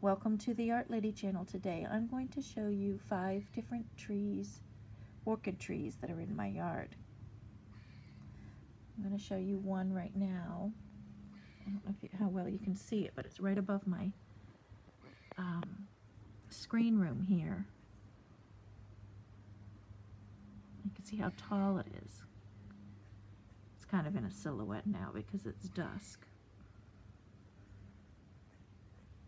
Welcome to the Art Lady channel. Today I'm going to show you 5 different trees, orchid trees that are in my yard. I'm going to show you one right now. I don't know how well you can see it, but it's right above my screen room here. You can see how tall it is. It's kind of in a silhouette now because it's dusk.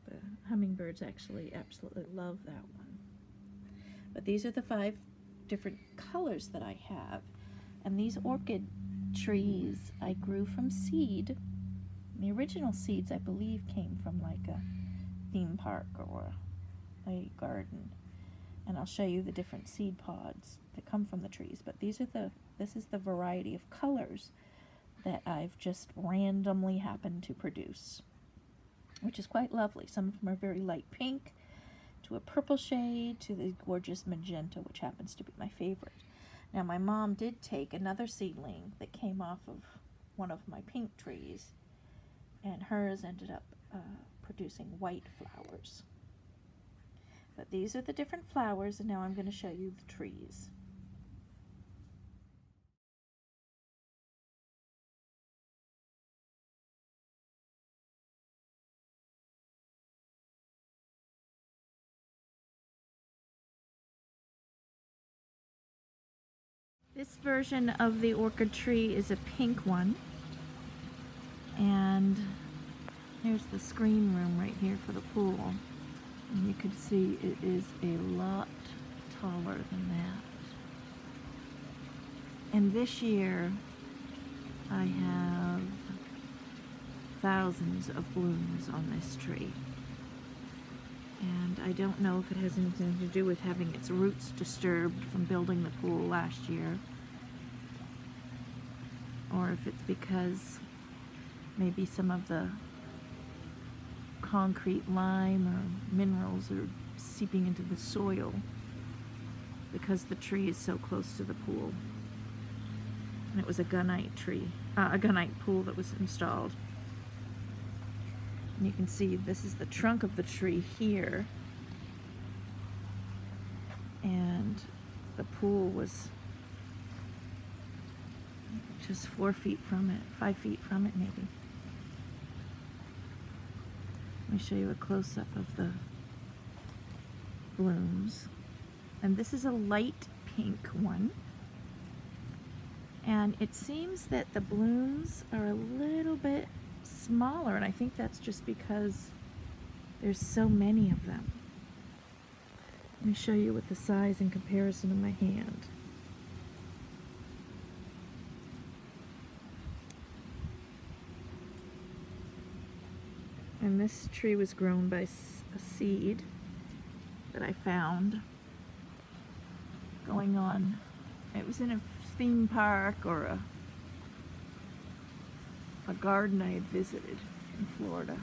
The hummingbirds actually absolutely love that one. But these are the 5 different colors that I have. And these orchid trees I grew from seed. The original seeds, I believe, came from like a theme park or a garden. And I'll show you the different seed pods that come from the trees. But this is the variety of colors that I've just randomly happened to produce, which is quite lovely. Some of them are very light pink, to a purple shade, to the gorgeous magenta, which happens to be my favorite. Now my mom did take another seedling that came off of one of my pink trees, and hers ended up producing white flowers. But these are the different flowers, and now I'm going to show you the trees. This version of the orchid tree is a pink one, and here's the screen room right here for the pool, and you can see it is a lot taller than that. And this year I have thousands of blooms on this tree, and I don't know if it has anything to do with having its roots disturbed from building the pool last year, or if it's because maybe some of the concrete lime or minerals are seeping into the soil because the tree is so close to the pool. And it was a gunite tree, a gunite pool that was installed. And you can see this is the trunk of the tree here, and the pool was just 4 feet from it, 5 feet from it maybe. Let me show you a close-up of the blooms. And this is a light pink one. And it seems that the blooms are a little bit smaller, and I think that's just because there's so many of them. Let me show you with the size in comparison of my hand. And this tree was grown by a seed that I found going on. It was in a theme park or a garden I had visited in Florida.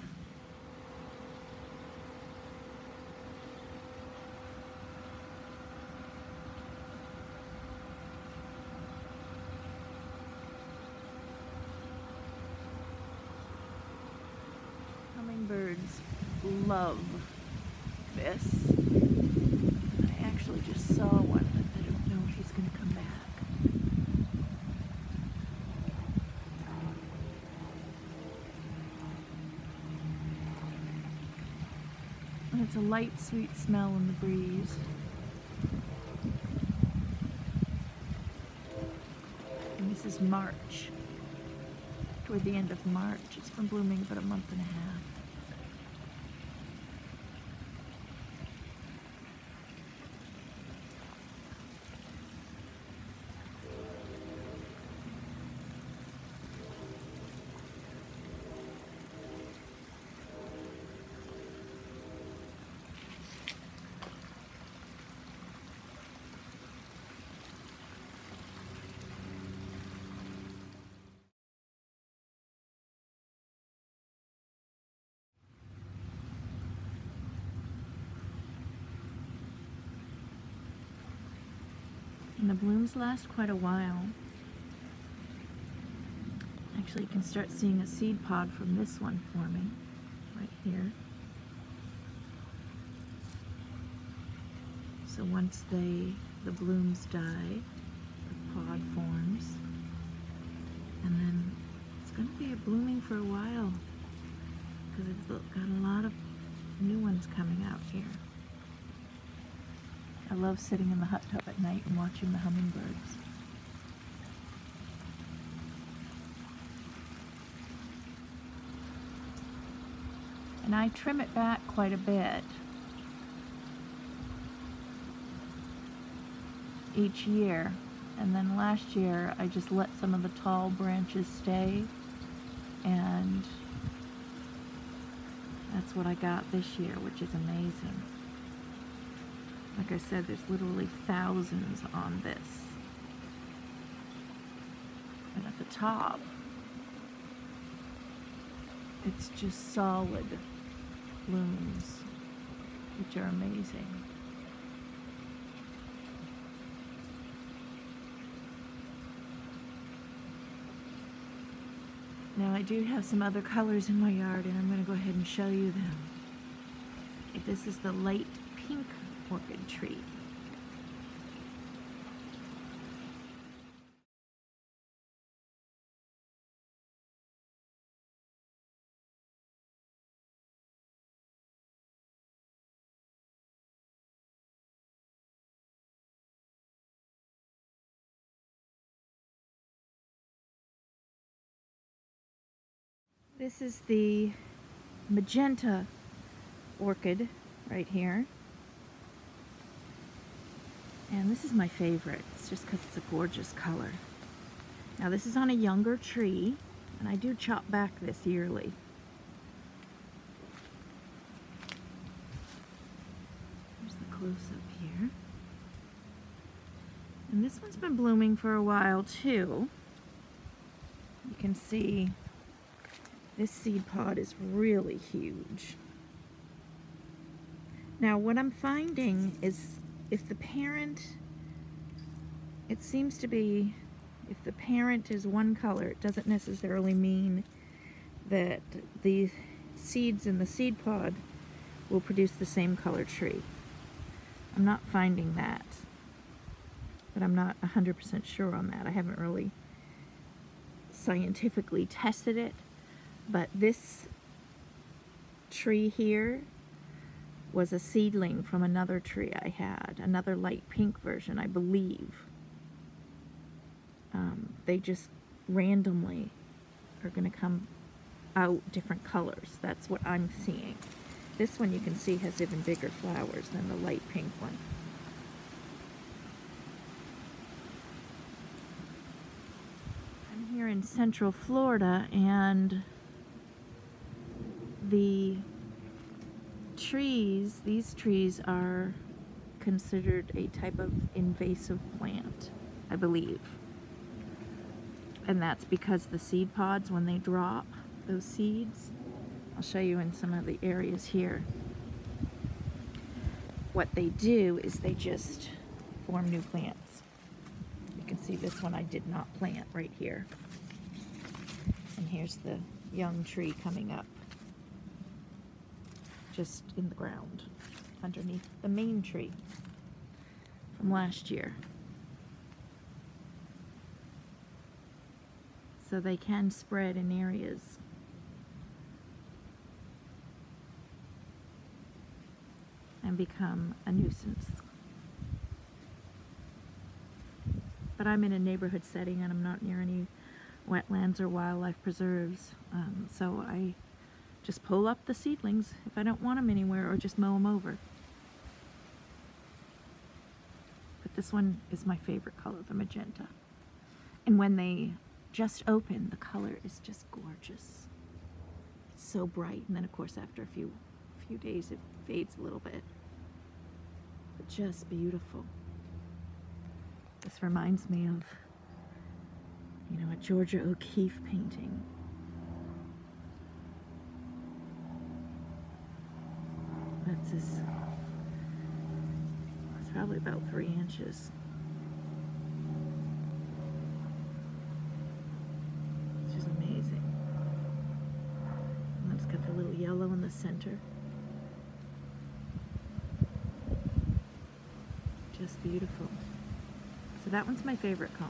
Hummingbirds love this. I actually just saw one, but I don't know if he's going to come back. And it's a light, sweet smell in the breeze. And this is March. Toward the end of March. It's been blooming about a month and a half. And the blooms last quite a while. Actually, you can start seeing a seed pod from this one forming right here. So once the blooms die, the pod forms, and then it's going to be blooming for a while because it's got a lot of new ones coming out here. I love sitting in the hot tub at night and watching the hummingbirds. And I trim it back quite a bit each year. And then last year I just let some of the tall branches stay, and that's what I got this year, which is amazing. Like I said, there's literally thousands on this. And at the top, it's just solid blooms, which are amazing. Now I do have some other colors in my yard, and I'm going to go ahead and show you them. This is the light pink orchid tree. This is the magenta orchid right here. And this is my favorite. It's just because it's a gorgeous color. Now this is on a younger tree, and I do chop back this yearly. Here's the close-up here. And this one's been blooming for a while too. You can see this seed pod is really huge. Now what I'm finding is if the parent, it seems to be, if the parent is one color, it doesn't necessarily mean that the seeds in the seed pod will produce the same color tree. I'm not finding that, but I'm not 100% sure on that. I haven't really scientifically tested it, but this tree here was a seedling from another tree I had, another light pink version, I believe. They just randomly are going to come out different colors. That's what I'm seeing. This one you can see has even bigger flowers than the light pink one. I'm here in Central Florida, and the trees, these trees are considered a type of invasive plant, I believe. And that's because the seed pods, when they drop those seeds, I'll show you in some of the areas here, what they do is they just form new plants. You can see this one I did not plant right here. And here's the young tree coming up just in the ground underneath the main tree from last year. So they can spread in areas. And become a nuisance. But I'm in a neighborhood setting, and I'm not near any wetlands or wildlife preserves, so I just pull up the seedlings if I don't want them anywhere, or just mow them over. But this one is my favorite color, the magenta. And when they just open, the color is just gorgeous. It's so bright, and then of course after a few days it fades a little bit. But just beautiful. This reminds me of, you know, a Georgia O'Keeffe painting. That's his, it's probably about 3 inches. It's just amazing. And then it's got the little yellow in the center. beautiful. So that one's my favorite color.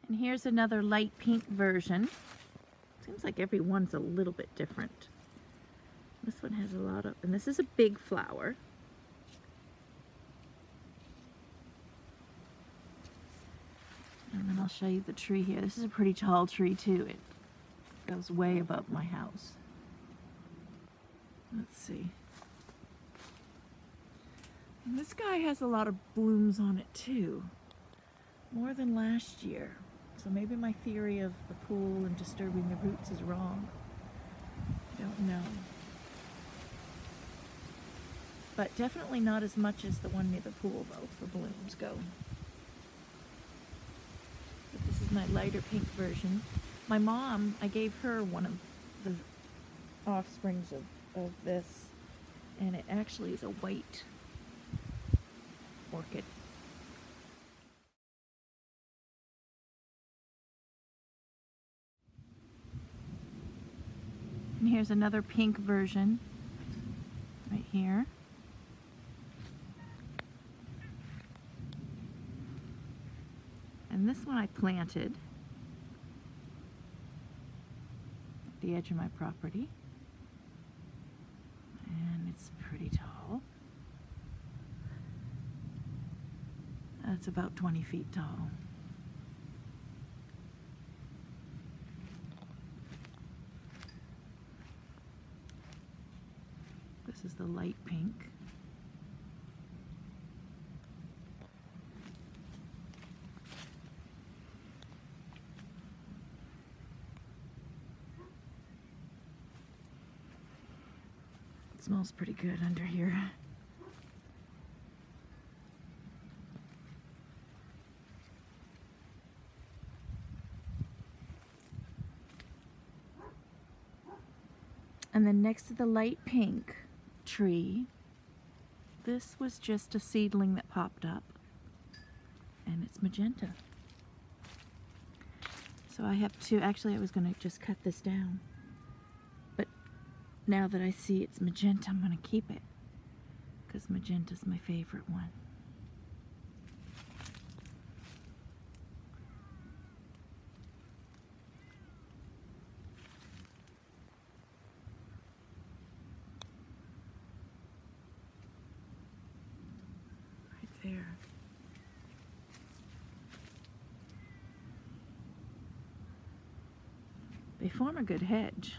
And here's another light pink version. Seems like every one's a little bit different. This one has a lot of, and this is a big flower. And then I'll show you the tree here. This is a pretty tall tree too. It goes way above my house. Let's see. And this guy has a lot of blooms on it too. More than last year. So maybe my theory of the pool and disturbing the roots is wrong. I don't know. But definitely not as much as the one near the pool though, for blooms go. But this is my lighter pink version. My mom, I gave her one of the offsprings of this, and it actually is a white orchid. And here's another pink version right here. And this one I planted at the edge of my property. And it's pretty tall. It's about 20 feet tall. This is the light pink. It smells pretty good under here. And then next to the light pink tree, this was just a seedling that popped up, and it's magenta. So I have to, actually I was going to just cut this down, but now that I see it's magenta, I'm going to keep it, because magenta's my favorite one. There. They form a good hedge.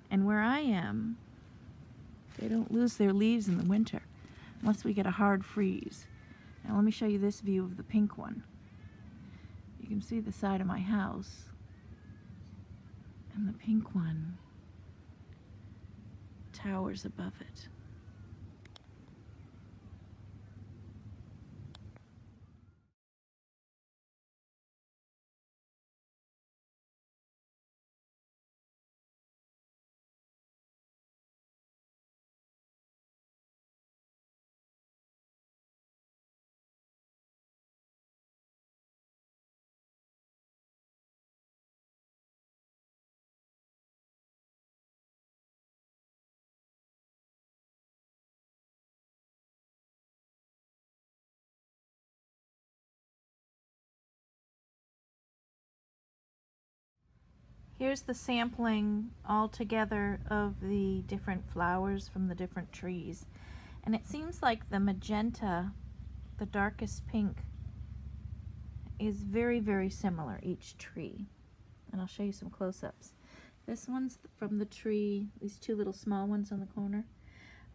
And where I am, they don't lose their leaves in the winter unless we get a hard freeze. Now let me show you this view of the pink one. You can see the side of my house, and the pink one towers above it. Here's the sampling all together of the different flowers from the different trees. And it seems like the magenta, the darkest pink, is very, very similar, each tree. And I'll show you some close-ups. This one's from the tree, these two little small ones on the corner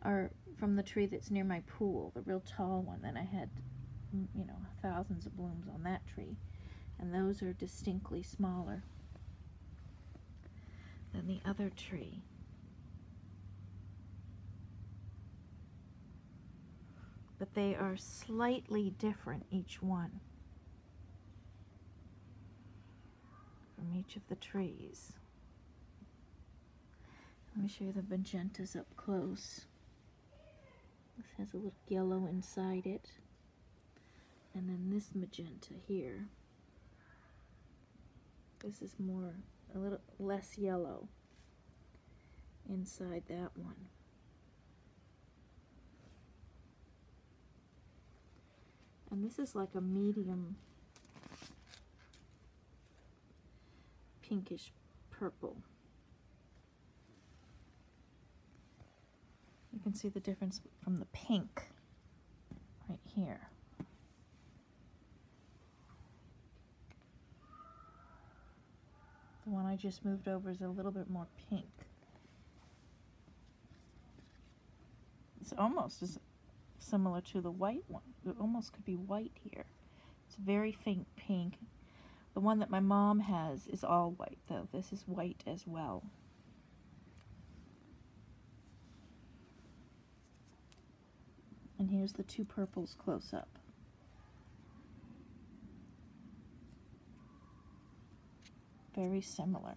are from the tree that's near my pool, the real tall one that I had, you know, thousands of blooms on that tree. And those are distinctly smaller. than the other tree. But they are slightly different, each one, from each of the trees. Let me show you the magentas up close. This has a little yellow inside it. And then this magenta here. This is a little less yellow inside that one. And this is like a medium pinkish purple. You can see the difference from the pink right here. The one I just moved over is a little bit more pink. It's almost as similar to the white one. It almost could be white here. It's very faint pink. The one that my mom has is all white, though. This is white as well. And here's the two purples close up. Very similar.